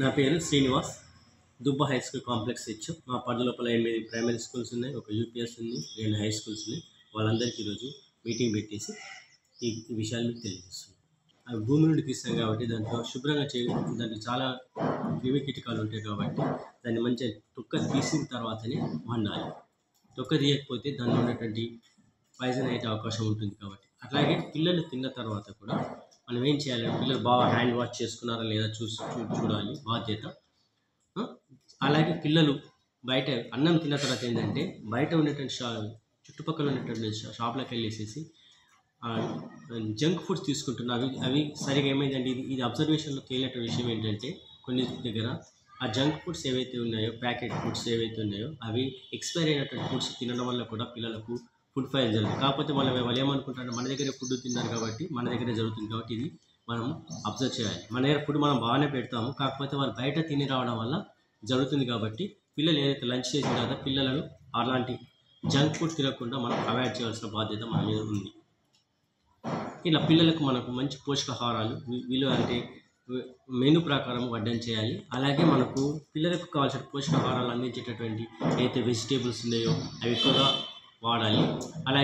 నా పేరు శ్రీనివాస్. దుబ్బ హై స్కూల్ కాంప్లెక్స్ ఇచ్చు. మా పరిధి లోపల 8 ప్రైమరీ స్కూల్స్ ఉన్నాయి, ఒక యూపీఎస్ ఉంది, 2 హై స్కూల్స్ ఉన్నాయి. వాళ్ళందరికీ ఈరోజు మీటింగ్ పెట్టేసి ఈ విషయాలు మీకు తెలియజేస్తున్నాం. అవి భూమి నుండి తీస్తాం కాబట్టి దాంట్లో శుభ్రంగా దాంట్లో చాలా క్రిమి కీటకాలు ఉంటాయి కాబట్టి దాన్ని మంచిగా తొక్క తీసిన తర్వాతనే వండాలి. తొక్క తీయకపోతే దానిలో ఉన్నటువంటి పాయిజన్ అయ్యే అవకాశం ఉంటుంది కాబట్టి. అట్లాగే పిల్లలు తిన్న తర్వాత కూడా మనం ఏం చేయాలంటే పిల్లలు బాగా హ్యాండ్ వాష్ చేసుకున్నారా లేదా చూడాలి, బాధ్యత. అలాగే పిల్లలు బయట అన్నం తిన్న తర్వాత ఏంటంటే బయట ఉన్నటువంటి చుట్టుపక్కల ఉన్నటువంటి షాప్లోకి వెళ్ళేసేసి జంక్ ఫుడ్స్ తీసుకుంటున్నారు. అవి సరిగా ఏమైందండి, ఇది అబ్జర్వేషన్లో తేలిన విషయం ఏంటంటే కొన్ని దగ్గర ఆ జంక్ ఫుడ్స్ ఏవైతే ఉన్నాయో, ప్యాకెట్ ఫుడ్స్ ఏవైతే ఉన్నాయో అవి ఎక్స్పైర్ అయినటువంటి ఫుడ్స్ తినడం వల్ల కూడా పిల్లలకు ఫుడ్ పాయిజన్ జరుగుతుంది. కాకపోతే వాళ్ళు ఏమనుకుంటారంటే మన దగ్గరే ఫుడ్ తిన్నారు కాబట్టి మన దగ్గరే జరుగుతుంది కాబట్టి ఇది మనం అబ్జర్వ్ చేయాలి. మన దగ్గర ఫుడ్ మనం బాగానే పెడతాము, కాకపోతే వాళ్ళు బయట తిని రావడం వల్ల జరుగుతుంది. కాబట్టి పిల్లలు ఏదైతే లంచ్ చేసిన తర్వాత పిల్లలను అలాంటి జంక్ ఫుడ్ తినకుండా మనం అవాయిడ్ చేయాల్సిన బాధ్యత మన మీద ఉంది. ఇలా పిల్లలకు మనకు మంచి పోషకాహారాలు విలువ అంటే మెనూ ప్రకారం వడ్డన చేయాలి. అలాగే మనకు పిల్లలకు కావాల్సిన పోషకాహారాలు అందించేటటువంటి ఏదైతే వెజిటేబుల్స్ ఉన్నాయో అవి ఎక్కువగా వాడాలి. అలాగే